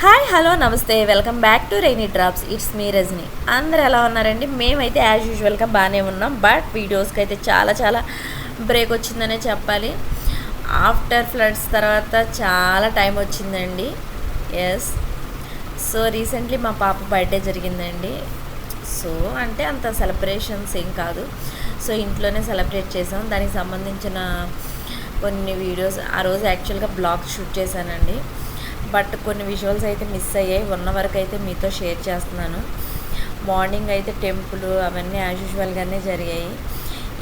Hi hello నమస్తే welcome back to rainy drops. It's me Rajani. అందరు ఎలా ఉన్నారండి? మేమైతే యాజ్ యూజువల్గా బాగానే ఉన్నాం. బట్ వీడియోస్కి అయితే చాలా బ్రేక్ వచ్చిందనే చెప్పాలి. ఆఫ్టర్ ఫ్లడ్స్ తర్వాత చాలా టైం వచ్చిందండి. ఎస్, సో రీసెంట్లీ మా పాప బర్త్డే జరిగిందండి. సో అంటే అంత సెలబ్రేషన్స్ ఏం కాదు. సో ఇంట్లోనే సెలబ్రేట్ చేసాం. దానికి సంబంధించిన కొన్ని వీడియోస్ ఆ రోజు యాక్చువల్గా బ్లాగ్ షూట్ చేశానండి. బట్ కొన్ని విజువల్స్ అయితే మిస్ అయ్యాయి. ఉన్న వరకు అయితే మీతో షేర్ చేస్తున్నాను. మార్నింగ్ అయితే టెంపుల్ అవన్నీ యాజ్ యూజువల్గానే జరిగాయి.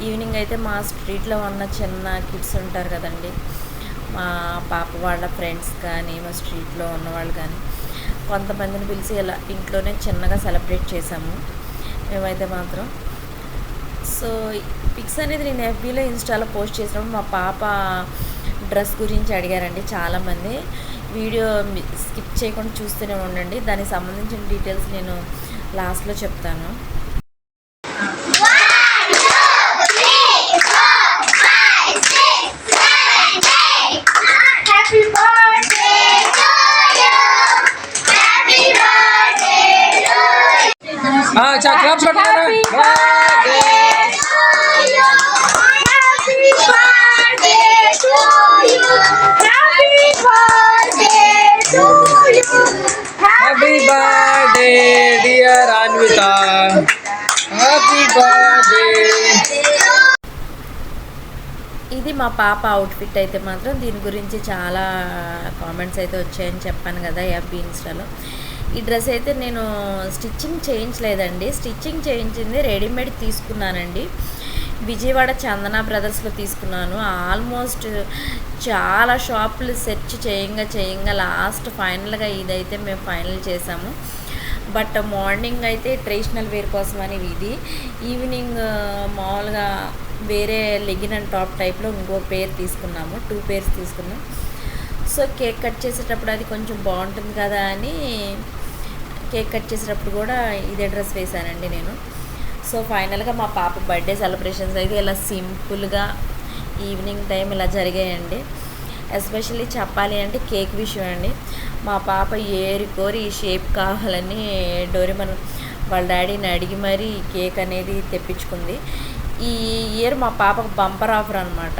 ఈవినింగ్ అయితే మా స్ట్రీట్లో ఉన్న చిన్న కిడ్స్ ఉంటారు కదండి, మా పాప వాళ్ళ ఫ్రెండ్స్ కానీ మా స్ట్రీట్లో ఉన్నవాళ్ళు కానీ కొంతమందిని పిలిచి ఇలా ఇంట్లోనే చిన్నగా సెలబ్రేట్ చేశాము మేమైతే మాత్రం. సో పిక్స్ అనేది నేను ఎఫ్బీలో ఇన్స్టాలో పోస్ట్ చేసినప్పుడు మా పాప డ్రెస్ గురించి అడిగారండి చాలామంది. వీడియో స్కిప్ చేయకుండా చూస్తూనే ఉండండి. దానికి సంబంధించిన డీటెయిల్స్ నేను లాస్ట్లో చెప్తాను. Happy birthday, dear Anvita. Happy birthday. ఇది మా పాప అవుట్ఫిట్ అయితే మాత్రం. దీని గురించి చాలా కామెంట్స్ అయితే వచ్చాయని చెప్పాను కదా ఎఫ్బీ ఇన్స్టాలో. ఈ డ్రెస్ అయితే నేను స్టిచ్చింగ్ చేయించలేదండి. స్టిచ్చింగ్ చేయించింది రెడీమేడ్ తీసుకున్నానండి. విజయవాడ చందన బ్రదర్స్లో తీసుకున్నాను. ఆల్మోస్ట్ చాలా షాపులు సెర్చ్ చేయంగా లాస్ట్ ఫైనల్గా ఇదైతే మేము ఫైనల్ చేసాము. బట్ మార్నింగ్ అయితే ట్రెడిషనల్ వేర్ కోసం అని ఇది, ఈవినింగ్ మామూలుగా వేరే లెగిన్ అండ్ టాప్ టైప్లో ఇంకో పేర్ తీసుకున్నాము. 2 పేర్స్ తీసుకున్నాం. సో కేక్ కట్ చేసేటప్పుడు అది కొంచెం బాగుంటుంది కదా అని కేక్ కట్ చేసేటప్పుడు కూడా ఇదే డ్రెస్ వేశానండి నేను. సో ఫైనల్గా మా పాప బర్త్డే సెలబ్రేషన్స్ అయితే ఇలా సింపుల్గా ఈవినింగ్ టైం ఇలా జరిగాయండి. ఎస్పెషల్లీ చెప్పాలి అంటే కేక్ విషయం అండి. మా పాప కోరి ఈ షేప్ కావాలని డోరేమోన్ వాళ్ళ డాడీని అడిగి మరీ కేక్ అనేది తెప్పించుకుంది. ఈ ఇయర్ మా పాపకు బంపర్ ఆఫర్ అనమాట.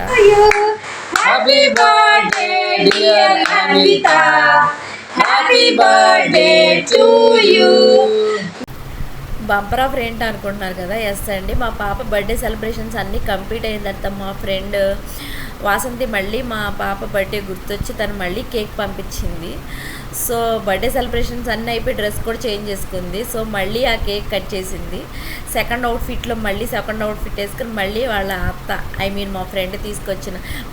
Happy birthday, dear Anvita. Happy birthday to you. Bumper offer ఏంటి అనుకుంటున్నారు కదా? ఎస్ అండి, మా పాప బర్త్డే సెలబ్రేషన్స్ అన్నీ కంప్లీట్ అయిన తర్వాత మా ఫ్రెండ్ వాసంతి మళ్ళీ మా పాప బర్త్డే గుర్తొచ్చి తను మళ్ళీ కేక్ పంపించింది. సో బర్త్డే సెలబ్రేషన్స్ అన్నీ అయిపోయి డ్రెస్ కూడా చేంజ్ చేసుకుంది. సో మళ్ళీ ఆ కేక్ కట్ చేసింది. సెకండ్ అవుట్ఫిట్ వేసుకుని మళ్ళీ వాళ్ళ అత్త మా ఫ్రెండ్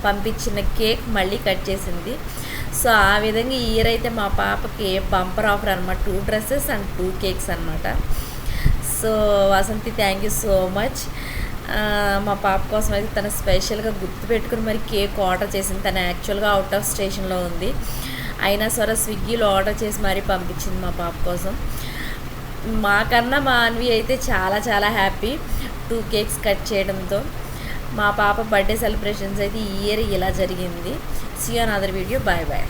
పంపించిన కేక్ మళ్ళీ కట్ చేసింది. సో ఆ విధంగా ఈ ఇయర్ అయితే మా పాపకి బంపర్ ఆఫర్ అనమాట. 2 డ్రెస్సెస్ అండ్ 2 కేక్స్ అనమాట. So Vasanthi thank you so much. మా పాప కోసం అయితే తను స్పెషల్గా గుర్తుపెట్టుకుని మరి కేక్ ఆర్డర్ చేసింది. తను యాక్చువల్గా అవుట్ ఆఫ్ స్టేషన్లో ఉంది, అయినా సరే స్విగ్గీలో ఆర్డర్ చేసి మరీ పంపించింది మా పాప కోసం. మాకన్నా మా అన్వి అయితే చాలా హ్యాపీ 2 కేక్స్ కట్ చేయడంతో. మా పాప బర్త్డే సెలబ్రేషన్స్ అయితే ఈ ఇయర్ ఇలా జరిగింది. See you on other video. Bye.